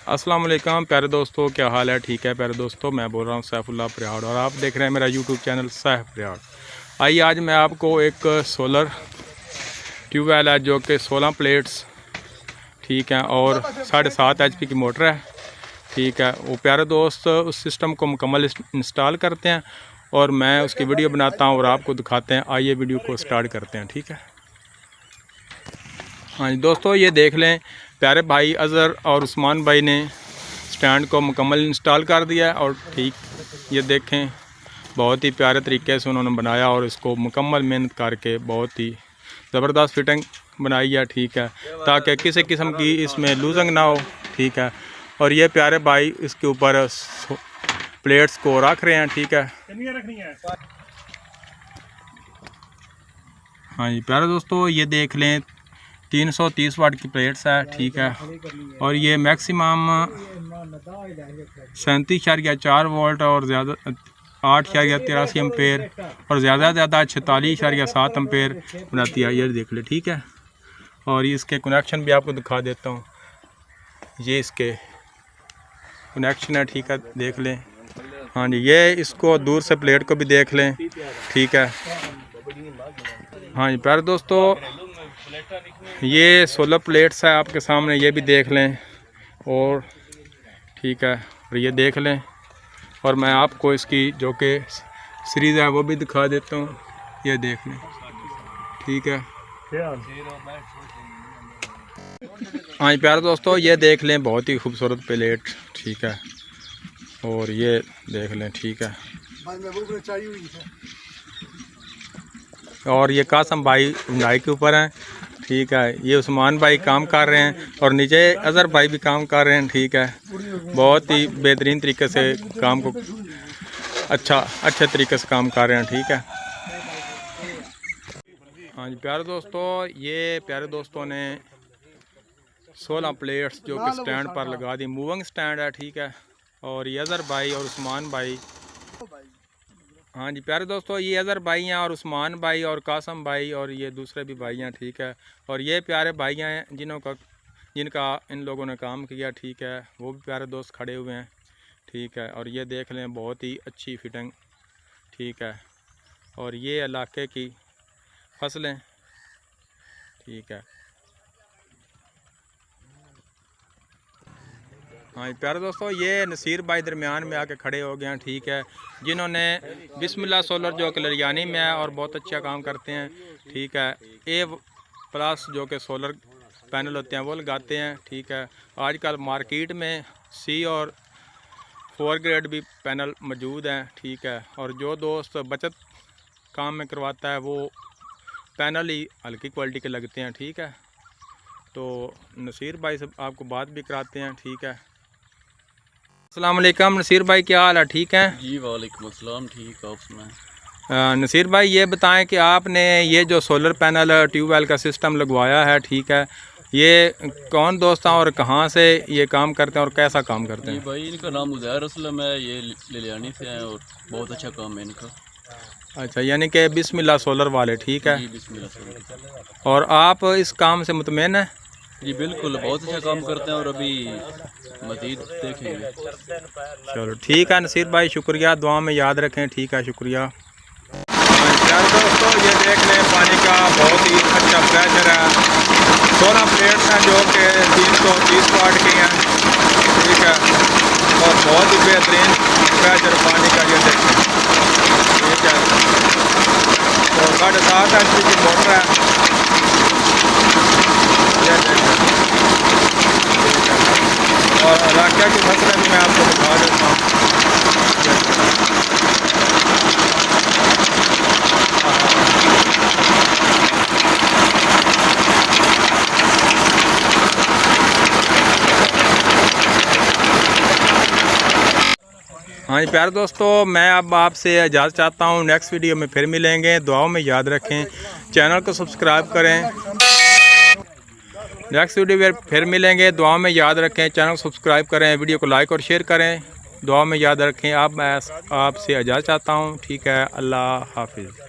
अस्सलाम वालेकुम प्यारे दोस्तों, क्या हाल है? ठीक है प्यारे दोस्तों, मैं बोल रहा हूँ सैफुल्लाह प्रयाड़ और आप देख रहे हैं मेरा यूट्यूब चैनल सैफ प्रयाड़। आइए आज मैं आपको एक सोलर ट्यूबवेल है जो कि 16 प्लेट्स ठीक है और 7.5 HP की मोटर है। ठीक है, वो प्यारे दोस्त उस सिस्टम को मुकम्मल इंस्टॉल करते हैं और मैं उसकी वीडियो बनाता हूँ और आपको दिखाते हैं। आइए वीडियो को स्टार्ट करते हैं। ठीक है, हाँ जी दोस्तों, ये देख लें प्यारे भाई अज़हर और उस्मान भाई ने स्टैंड को मुकम्मल इंस्टॉल कर दिया है और ठीक ये देखें बहुत ही प्यारे तरीके से उन्होंने बनाया और इसको मुकम्मल मेहनत करके बहुत ही ज़बरदस्त फिटिंग बनाई है। ठीक है, ताकि किसी किस्म की इसमें लूजिंग ना हो। ठीक है, और ये प्यारे भाई इसके ऊपर प्लेट्स को रख रहे हैं। ठीक है, हाँ जी प्यारे दोस्तों, ये देख लें 330 वाट की प्लेट्स है। ठीक है, और ये मैक्सिमम 37.4 वोल्ट और ज़्यादा 8.83 एम्पेयर और ज़्यादा से ज़्यादा 46.7 एम्पेयर बनाती है। ये देख ले। ठीक है, और ये इसके कनेक्शन भी आपको दिखा देता हूँ। ये इसके कनेक्शन है। ठीक है, देख लें। हाँ जी, ये इसको दूर से प्लेट को भी देख लें। ठीक है, हाँ जी प्यारे दोस्तों, ये 16 प्लेट्स है आपके सामने, ये भी देख लें। और ठीक है, और ये देख लें और मैं आपको इसकी जो कि सीरीज़ है वो भी दिखा देता हूँ। ये देख लें। ठीक है, हाँ जी प्यारे दोस्तों, ये देख लें बहुत ही खूबसूरत प्लेट। ठीक है, और ये देख लें। ठीक है, और ये कासम भाई बुनाई के ऊपर हैं। ठीक है, ये उस्मान भाई काम कर रहे हैं और नीचे अज़हर भाई भी काम कर रहे हैं। ठीक है, बहुत ही बेहतरीन तरीके से काम को अच्छे तरीके से काम कर रहे हैं। ठीक है, हाँ जी प्यारे दोस्तों, ये प्यारे दोस्तों ने 16 प्लेट्स जो कि स्टैंड पर लगा दी। मूविंग स्टैंड है। ठीक है, और ये अज़हर भाई और उस्मान भाई, हाँ जी प्यारे दोस्तों, ये अज़हर भाई हैं और उस्मान भाई और कासम भाई और ये दूसरे भी भाई हैं। ठीक है, और ये प्यारे भाई हैं जिनका इन लोगों ने काम किया। ठीक है, वो भी प्यारे दोस्त खड़े हुए हैं। ठीक है, और ये देख लें बहुत ही अच्छी फिटिंग। ठीक है, और ये इलाके की फसलें। ठीक है, हाँ प्यारे दोस्तों, ये नसीर भाई दरमियान में आके खड़े हो गए हैं। ठीक है, जिन्होंने बिस्मिल्लाह सोलर जो कि लरियानी में है और बहुत अच्छा काम करते हैं। ठीक है, A+ जो कि सोलर पैनल होते हैं वो लगाते हैं। ठीक है, आजकल मार्केट में C और 4 ग्रेड भी पैनल मौजूद हैं। ठीक है, और जो दोस्त बचत काम में करवाता है वो पैनल ही हल्की क्वालिटी के लगते हैं। ठीक है, तो नसीर भाई से आपको बात भी कराते हैं। ठीक है, अस्सलाम वालेकुम नसीर भाई, क्या हाल है? ठीक है जी, वालेकुम अस्सलाम। ठीक है, उसमें नसीर भाई ये बताएं कि आपने ये जो सोलर पैनल ट्यूबवेल का सिस्टम लगवाया है, ठीक है, ये कौन दोस्त हैं और कहाँ से ये काम करते हैं और कैसा काम करते हैं? जी भाई, इनका नाम उज़ैर असलम है, ये लिलियानी से हैं और बहुत अच्छा काम है इनका। अच्छा, यानी कि बिस्मिल्लाह सोलर वाले। ठीक है, जी बिस्मिल्लाह से। और आप इस काम से मुतमईन हैं? जी बिल्कुल, बहुत अच्छा काम करते हैं और अभी मज़ीद देखेंगे। चलो ठीक है नसीर भाई, शुक्रिया, दुआ में याद रखें। ठीक है, शुक्रिया। यार दोस्तों, ये देख लें पानी का बहुत ही अच्छा प्रेशर है। 16 प्लेट्स हैं जो कि 330 वाट की हैं। ठीक है, और बहुत ही बेहतरीन प्रेशर पानी का, ये देखें। ठीक है, तो 7.5 HP की मोटर है। ये देखें। ठीक है, और इलाके की फसलें भी मैं आपको दिखा देता हूँ। हाँ जी प्यारे दोस्तों, मैं अब आपसे इजाज़त चाहता हूँ। नेक्स्ट वीडियो में फिर मिलेंगे। दुआओं में याद रखें, चैनल को सब्सक्राइब करें। नेक्स्ट वीडियो में फिर मिलेंगे। दुआओं में याद रखें, चैनल को सब्सक्राइब करें, वीडियो को लाइक और शेयर करें। दुआ में याद रखें। आप मैं आपसे इजाज़त चाहता हूँ। ठीक है, अल्लाह हाफिज़।